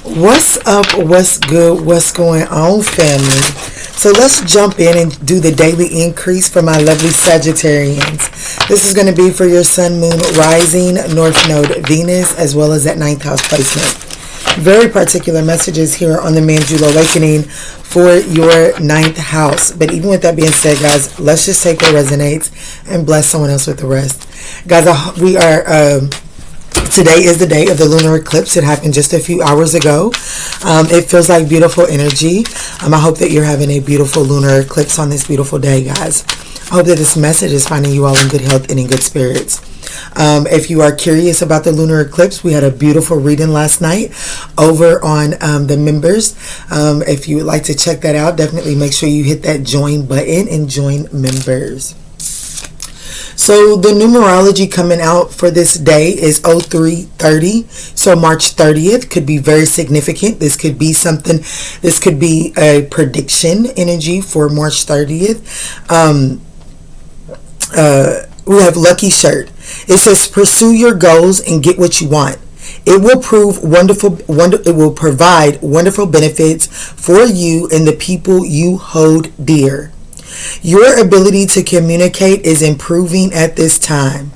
What's up? What's good? What's going on, family? So let's jump in and do the daily increase for my lovely Sagittarians. This is going to be for your Sun, Moon, Rising, North Node, Venus, as well as that 9th house placement. Very particular messages here on the ManjulaAwakening for your 9th house. But even with that being said, guys, let's just take what resonates and bless someone else with the rest. Guys, we are... Today is the day of the lunar eclipse. It happened just a few hours ago. It feels like beautiful energy. I hope that you're having a beautiful lunar eclipse on this beautiful day, guys. I hope that this message is finding you all in good health and in good spirits. If you are curious about the lunar eclipse, we had a beautiful reading last night over on the members. If you would like to check that out, definitely make sure you hit that join button and join members. So the numerology coming out for this day is 0330. So March 30th could be very significant. This could be something, this could be a prediction energy for March 30th. We have Lucky Shirt. It says pursue your goals and get what you want. It will it will provide wonderful benefits for you and the people you hold dear. Your ability to communicate is improving at this time,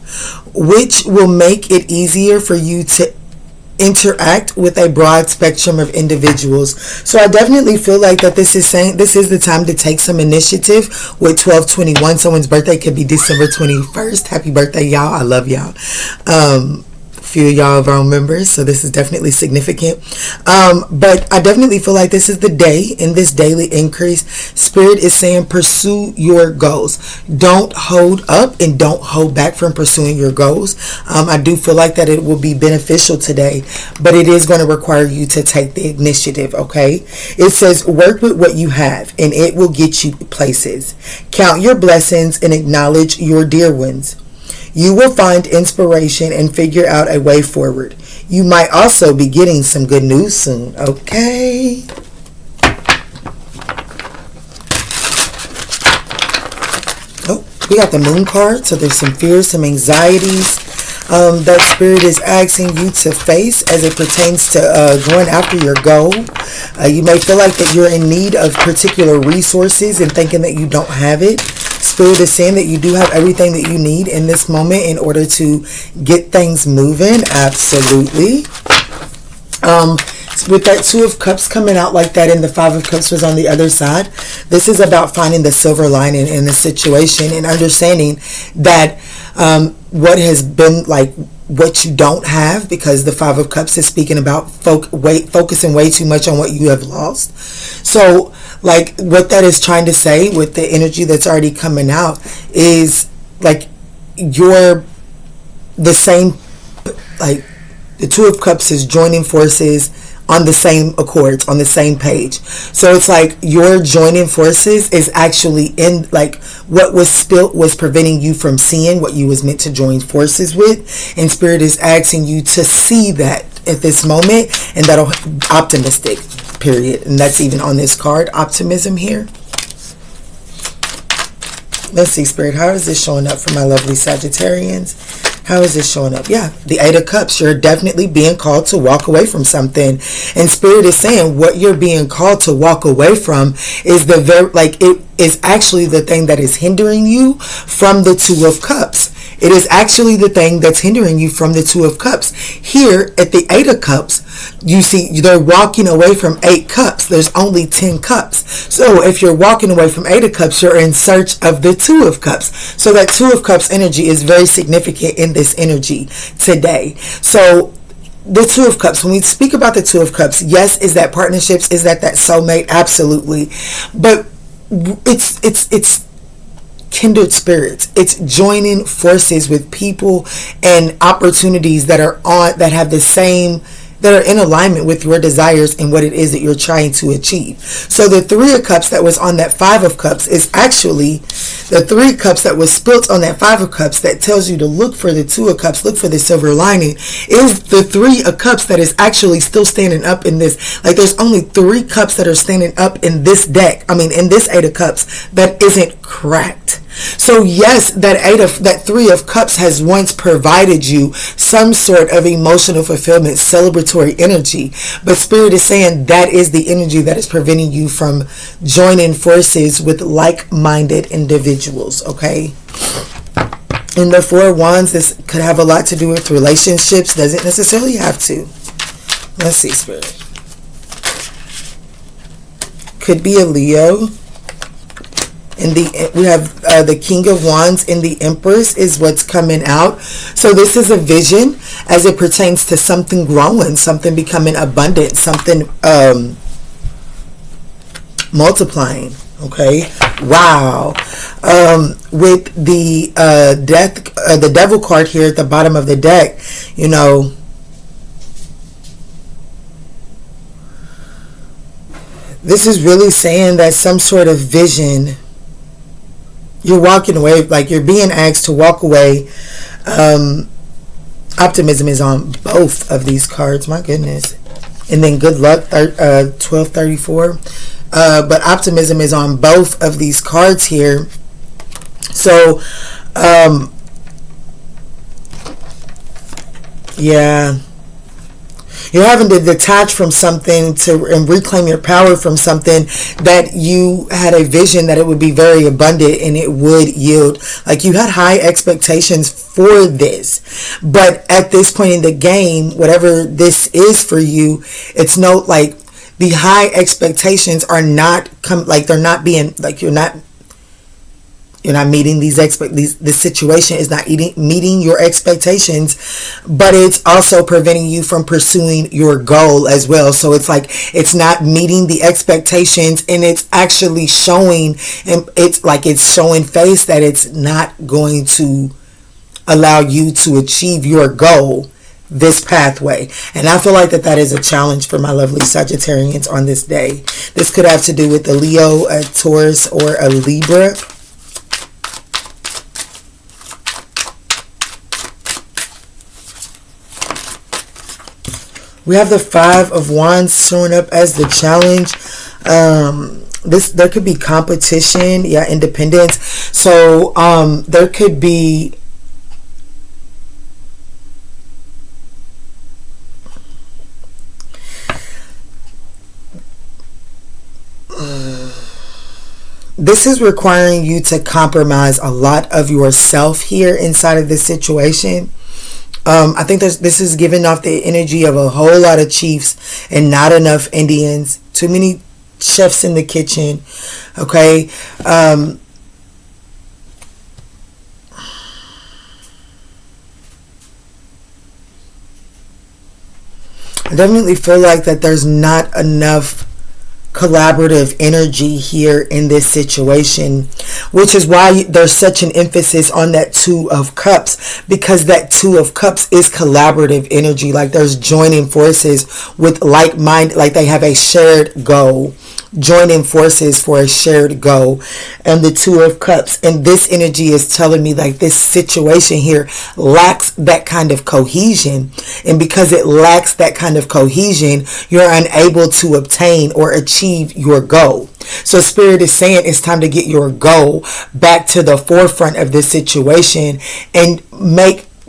which will make it easier for you to interact with a broad spectrum of individuals. So I definitely feel like that this is saying this is the time to take some initiative with 12/21. Someone's birthday could be December 21st. Happy birthday, y'all. I love y'all. Few of y'all are own members, so this is definitely significant. But I definitely feel like this is the day in this daily increase. Spirit is saying pursue your goals. Don't hold up and don't hold back from pursuing your goals. I do feel like that it will be beneficial today, but it is going to require you to take the initiative, okay? It says work with what you have and it will get you places. Count your blessings and acknowledge your dear ones. You will find inspiration and figure out a way forward. You might also be getting some good news soon, okay? Oh, we got the moon card, so there's some fears, some anxieties that Spirit is asking you to face as it pertains to going after your goal. You may feel like that you're in need of particular resources and thinking that you don't have it. Spirit is saying that you do have everything that you need in this moment in order to get things moving. Absolutely. With that 2 of Cups coming out like that and the 5 of Cups was on the other side, this is about finding the silver lining in the situation and understanding that what has been like what you don't have, because the 5 of Cups is speaking about focusing way too much on what you have lost. So like what that is trying to say with the energy that's already coming out is like you're the same, like the 2 of Cups is joining forces on the same accords, on the same page. So it's like your joining forces is actually in like what was preventing you from seeing what you was meant to join forces with, and Spirit is asking you to see that at this moment, and that'll optimistic period, and that's even on this card, optimism here. Let's see, Spirit, how is this showing up for my lovely Sagittarians? How is this showing up? Yeah, the 8 of Cups. You're definitely being called to walk away from something. And Spirit is saying what you're being called to walk away from is it is actually the thing that is hindering you from the 2 of Cups. It is actually the thing that's hindering you from the 2 of Cups. Here at the 8 of Cups, you see they're walking away from 8 cups. There's only 10 cups. So if you're walking away from 8 of Cups, you're in search of the 2 of Cups. So that 2 of Cups energy is very significant in this energy today. So the 2 of Cups, when we speak about the 2 of Cups, yes, is that partnerships? Is that soulmate? Absolutely. But it's kindred spirits. It's joining forces with people and opportunities that have the same, that are in alignment with your desires and what it is that you're trying to achieve. So the 3 of Cups that was on that 5 of Cups is actually the 3 cups that was spilt on that 5 of Cups that tells you to look for the 2 of Cups, look for the silver lining, is the 3 of Cups that is actually still standing up in this. Like there's only 3 cups that are standing up in this deck. I mean, in this 8 of Cups that isn't cracked. So yes, that Three of Cups has once provided you some sort of emotional fulfillment, celebratory energy. But Spirit is saying that is the energy that is preventing you from joining forces with like-minded individuals, okay? And the Four of Wands, this could have a lot to do with relationships. Doesn't necessarily have to. Let's see, Spirit. Could be a Leo. We have the King of Wands and the Empress is what's coming out. So this is a vision as it pertains to something growing, something becoming abundant, something multiplying. Okay, wow. With the the Devil card here at the bottom of the deck, you know, this is really saying that some sort of vision. You're walking away, like you're being asked to walk away. Optimism is on both of these cards. My goodness. And then good luck, 1234. But optimism is on both of these cards here. So, yeah. You're having to detach from something and reclaim your power from something that you had a vision that it would be very abundant and it would yield. Like you had high expectations for this. But at this point in the game, whatever this is for you, it's no, like the high expectations are not they're not being, like you're not meeting this situation is not meeting your expectations, but it's also preventing you from pursuing your goal as well. So it's like it's not meeting the expectations, and it's actually showing, and it's showing face that it's not going to allow you to achieve your goal, this pathway. And I feel like that is a challenge for my lovely Sagittarians on this day. This could have to do with a Leo, a Taurus, or a Libra. We have the Five of Wands showing up as the challenge. There could be competition, independence. So there could be this is requiring you to compromise a lot of yourself here inside of this situation. I think this is giving off the energy of a whole lot of chiefs and not enough Indians. Too many chefs in the kitchen. Okay. I definitely feel like that there's not enough collaborative energy here in this situation, which is why there's such an emphasis on that Two of Cups, because that Two of Cups is collaborative energy. Like there's joining forces with like-minded, like they have a shared goal, joining forces for a shared goal. And the Two of Cups, and this energy is telling me like this situation here lacks that kind of cohesion, and because it lacks that kind of cohesion, you're unable to obtain or achieve your goal. So Spirit is saying it's time to get your goal back to the forefront of this situation and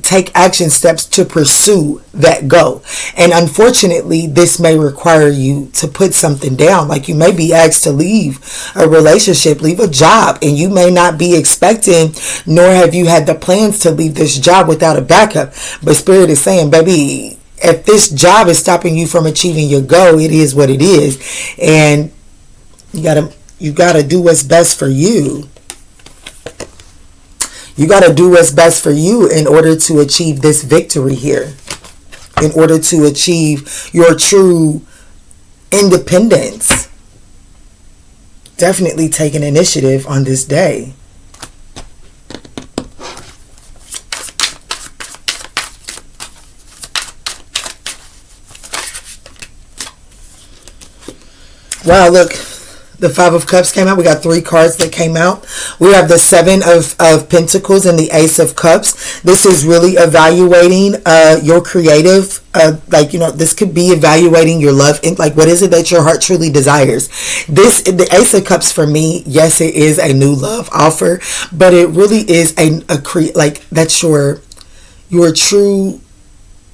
take action steps to pursue that goal. And unfortunately, this may require you to put something down. Like you may be asked to leave a relationship, leave a job, and you may not be expecting, nor have you had the plans to leave this job without a backup. But Spirit is saying, baby, if this job is stopping you from achieving your goal, it is what it is. And you gotta do what's best for you. You got to do what's best for you in order to achieve this victory here. In order to achieve your true independence. Definitely take an initiative on this day. Wow, look. The Five of Cups came out. We got 3 cards that came out. We have the Seven of Pentacles and the Ace of Cups. This is really evaluating your creative, this could be evaluating your love. Like, what is it that your heart truly desires? The Ace of Cups for me, yes, it is a new love offer, but it really is that's your true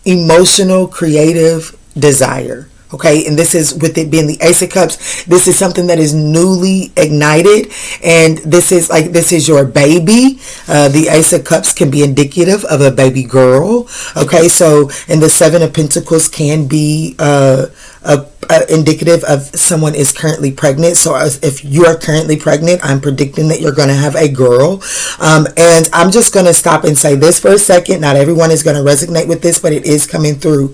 emotional, creative desire. Okay, and this is, with it being the Ace of Cups, this is something that is newly ignited, and this is your baby. The Ace of Cups can be indicative of a baby girl. Okay, so, and the Seven of Pentacles can be indicative of someone is currently pregnant. So if you are currently pregnant, I'm predicting that you're going to have a girl. And I'm just going to stop and say this for a second. Not everyone is going to resonate with this, but it is coming through.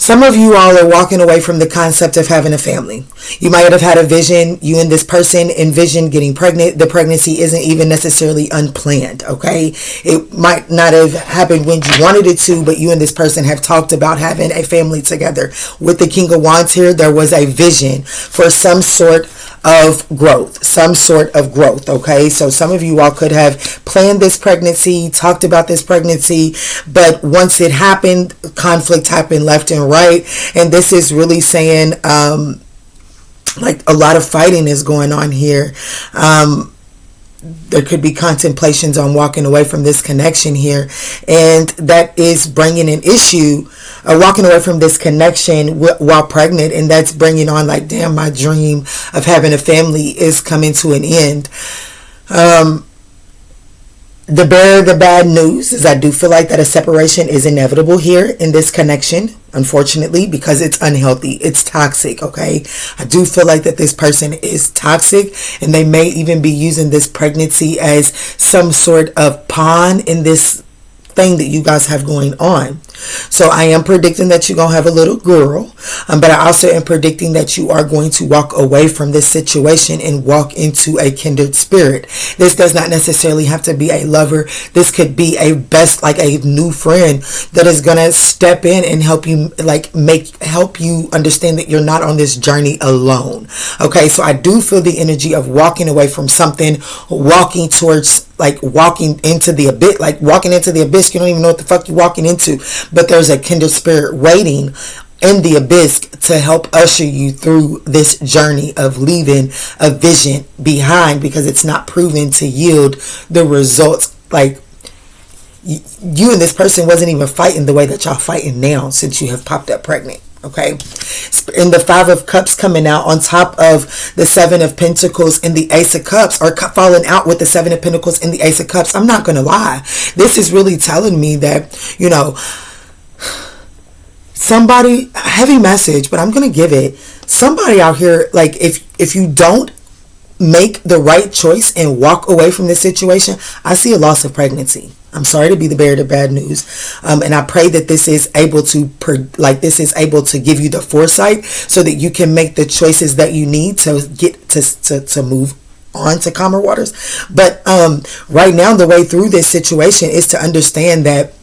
Some of you all are walking away from the concept of having a family. You might have had a vision. You and this person envisioned getting pregnant. The pregnancy isn't even necessarily unplanned, okay? It might not have happened when you wanted it to, but you and this person have talked about having a family together. With the King of Wands here, there was a vision for some sort of growth, okay? So some of you all could have planned this pregnancy, talked about this pregnancy, but once it happened, conflict happened left and right. And this is really saying like a lot of fighting is going on here. There could be contemplations on walking away from this connection here, and that is bringing an issue, walking away from this connection while pregnant, and that's bringing on like, damn, my dream of having a family is coming to an end. The bearer of the bad news is I do feel like that a separation is inevitable here in this connection, unfortunately, because it's unhealthy. It's toxic, okay? I do feel like that this person is toxic, and they may even be using this pregnancy as some sort of pawn in this thing that you guys have going on. So I am predicting that you're going to have a little girl, but I also am predicting that you are going to walk away from this situation and walk into a kindred spirit. This does not necessarily have to be a lover. This could be a best, like a new friend that is going to step in and help you, help you understand that you're not on this journey alone. Okay, so I do feel the energy of walking away from something, walking towards, walking into the abyss, walking into the abyss. You don't even know what the fuck you're walking into. But there's a kindred spirit waiting in the abyss to help usher you through this journey of leaving a vision behind, because it's not proven to yield the results. Like, you and this person wasn't even fighting the way that y'all fighting now since you have popped up pregnant. Okay, and the Five of Cups coming out on top of the Seven of Pentacles and the Ace of Cups, or falling out with the Seven of Pentacles and the Ace of Cups. I'm not gonna lie, this is really telling me that, somebody, heavy message, but I'm gonna give it. Somebody out here, like, if you don't make the right choice and walk away from this situation, I see a loss of pregnancy. I'm sorry to be the bearer of bad news, and I pray that this is able to give you the foresight so that you can make the choices that you need to get to move on to calmer waters. But right now, the way through this situation is to understand that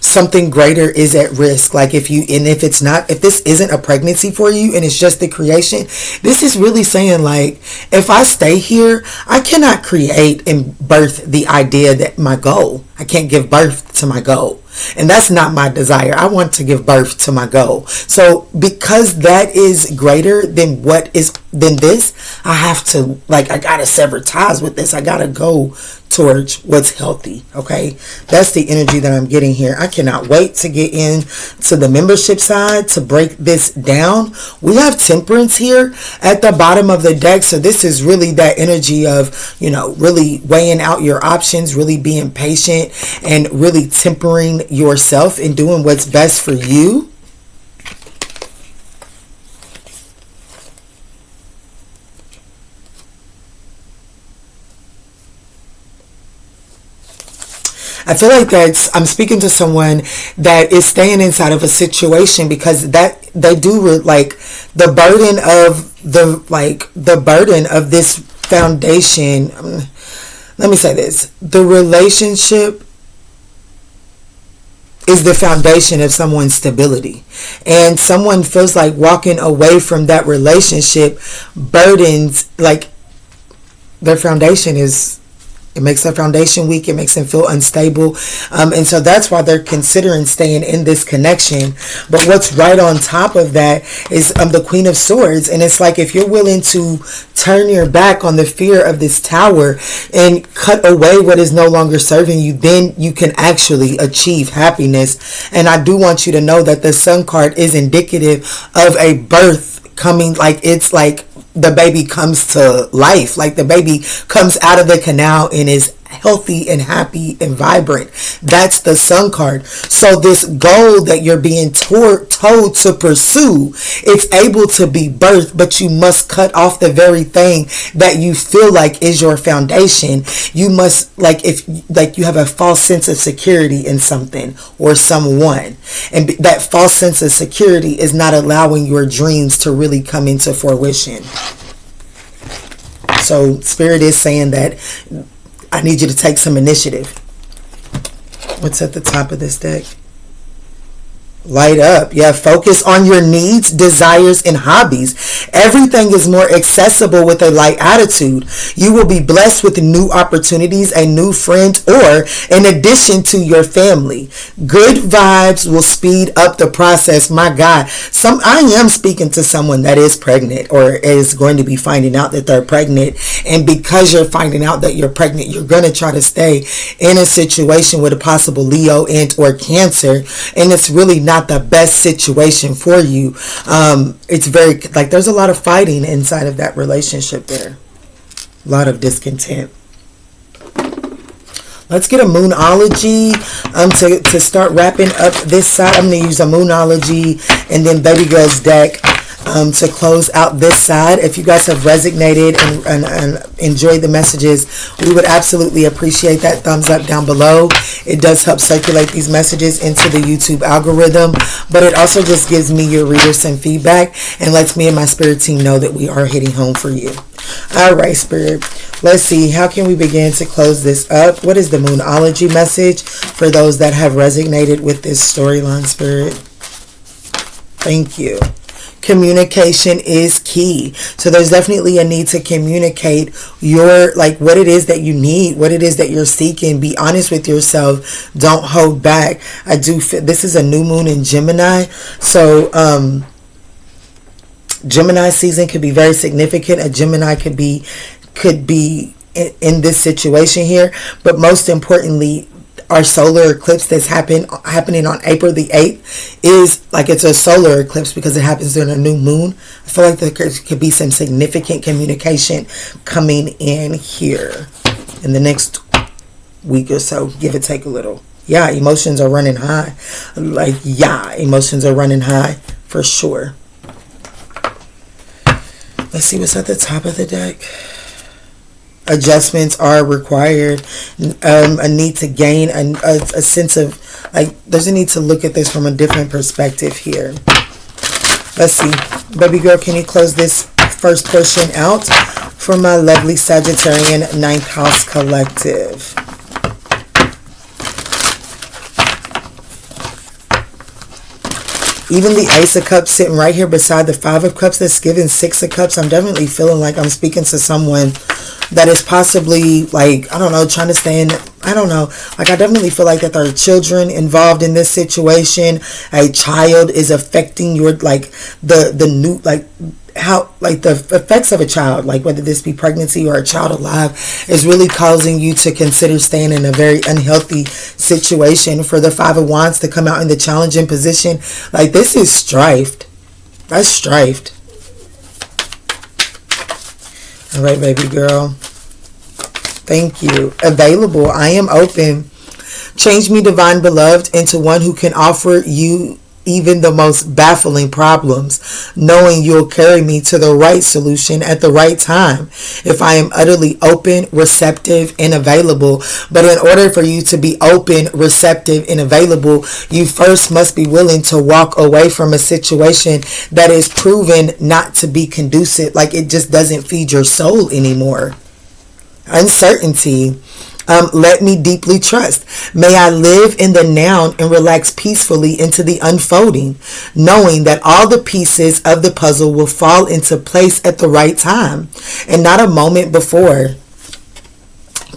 something greater is at risk. Like, if this isn't a pregnancy for you and it's just the creation, this is really saying, like, if I stay here, I cannot create and birth the idea that my goal, I can't give birth to my goal. And that's not my desire. I want to give birth to my goal. So because that is greater than this, I have to, I gotta sever ties with this. I gotta go towards what's healthy. Okay, that's the energy that I'm getting here. I cannot wait to get in to the membership side to break this down. We have Temperance here at the bottom of the deck, so this is really that energy of, really weighing out your options, really being patient, and really tempering yourself and doing what's best for you. I feel like I'm speaking to someone that is staying inside of a situation because that they do the burden of this foundation. Let me say this: the relationship is the foundation of someone's stability. And someone feels like walking away from that relationship burdens, like their foundation is, it makes their foundation weak. It makes them feel unstable. And so that's why they're considering staying in this connection. But what's right on top of that is the Queen of Swords. And it's like, if you're willing to turn your back on the fear of this tower and cut away what is no longer serving you, then you can actually achieve happiness. And I do want you to know that the Sun card is indicative of a birth coming. Like, it's like the baby comes to life, like the baby comes out of the canal and is healthy and happy and vibrant. That's the Sun card. So this goal that you're being told to pursue, it's able to be birthed, but you must cut off the very thing that you feel like is your foundation. You must, like, if like you have a false sense of security in something or someone, and that false sense of security is not allowing your dreams to really come into fruition. So Spirit is saying that I need you to take some initiative. What's at the top of this deck? Light up. Yeah, focus on your needs, desires, and hobbies. Everything is more accessible with a light attitude. You will be blessed with new opportunities, a new friend, or in addition to your family. Good vibes will speed up the process. My God, I am speaking to someone that is pregnant or is going to be finding out that they're pregnant. And because you're finding out that you're pregnant, you're going to try to stay in a situation with a possible Leo and or Cancer. And it's really not the best situation for you. It's very, like, there's a lot of fighting inside of that relationship there. A lot of discontent. Let's get a Moonology to start wrapping up this side. I'm going to use a Moonology and then Baby Girl's deck to close out this side. If you guys have resonated and enjoyed the messages, we would absolutely appreciate that thumbs up down below. It does help circulate these messages into the YouTube algorithm, but it also just gives me, your reader, some feedback and lets me and my spirit team know that we are hitting home for you. All right, Spirit, let's see, how can we begin to close this up? What is the Moonology message for those that have resonated with this storyline, Spirit? Thank you. Communication is key. So there's definitely a need to communicate your, like, what it is that you need, what it is that you're seeking. Be honest with yourself. Don't hold back. I do feel this is a new moon in Gemini. So Gemini season could be very significant. A Gemini could be in this situation here. But most importantly, our solar eclipse that's happening on April the 8th is like, it's a solar eclipse because it happens during a new moon. I feel like there could be some significant communication coming in here in the next week or so, give or take a little. Yeah, emotions are running high. Like, yeah, emotions are running high for sure. Let's see what's at the top of the deck. Adjustments are required. A need to gain a sense of, like, there's a need to look at this from a different perspective here. Let's see. Baby girl, can you close this first portion out for my lovely Sagittarian 9th house collective? Even the Ace of Cups sitting right here beside the Five of Cups, that's giving Six of Cups. I'm definitely feeling like I'm speaking to someone that is possibly, like, I don't know, trying to stay in, I don't know. Like, I definitely feel like that there are children involved in this situation. A child is affecting your, like, the new, like, how, like, the effects of a child, like whether this be pregnancy or a child alive, is really causing you to consider staying in a very unhealthy situation. For the Five of Wands to come out in the challenging position, like, this is strifed. That's strifed. All right, baby girl. Thank you. Available. I am open. Change me, divine beloved, into one who can offer you even the most baffling problems, knowing you'll carry me to the right solution at the right time. If I am utterly open, receptive, and available. But in order for you to be open, receptive, and available, you first must be willing to walk away from a situation that is proven not to be conducive. Like, it just doesn't feed your soul anymore. Uncertainty. Let me deeply trust. May I live in the now and relax peacefully into the unfolding, knowing that all the pieces of the puzzle will fall into place at the right time and not a moment before.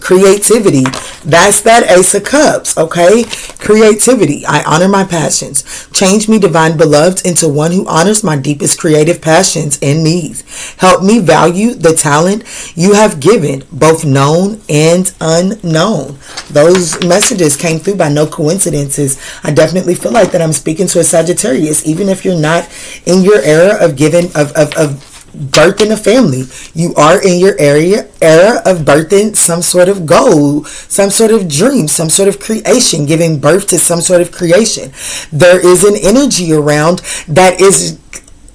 Creativity. That's that Ace of Cups, okay? Creativity. I honor my passions. Change me, divine beloved, into one who honors my deepest creative passions and needs. Help me value the talent you have given, both known and unknown. Those messages came through by no coincidences. I definitely feel like that I'm speaking to a Sagittarius, even if you're not in your era of giving of birthing a family. You are in your era of birthing some sort of goal, some sort of dream, some sort of creation, giving birth to some sort of creation. There is an energy around that is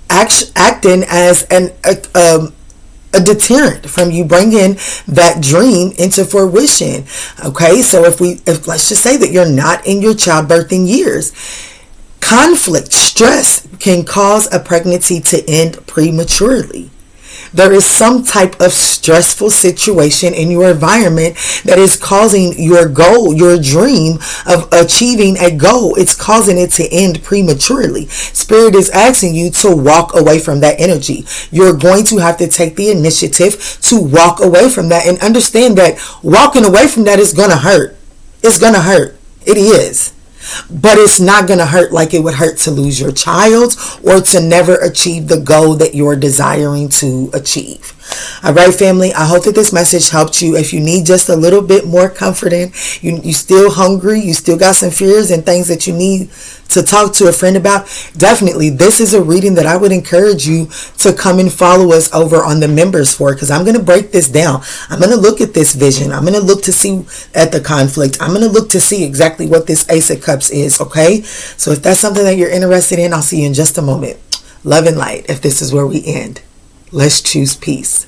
acting as a deterrent from you bringing that dream into fruition. Okay, so if let's just say that you're not in your childbirthing years, conflict, stress can cause a pregnancy to end prematurely. There is some type of stressful situation in your environment that is causing your goal, your dream of achieving a goal, it's causing it to end prematurely. Spirit is asking you to walk away from that energy. You're going to have to take the initiative to walk away from that and understand that walking away from that is going to hurt. It's going to hurt. It is. But it's not going to hurt like it would hurt to lose your child or to never achieve the goal that you're desiring to achieve. All right, family, I hope that this message helped you. If you need just a little bit more comforting, you still hungry, you still got some fears and things that you need to talk to a friend about, definitely this is a reading that I would encourage you to come and follow us over on the members for, because I'm going to break this down. I'm going to look at this vision. I'm going to look to see at the conflict. I'm going to look to see exactly what this Ace of Cups is. Okay, so if that's something that you're interested in, I'll see you in just a moment. Love and light. If this is where we end, let's choose peace.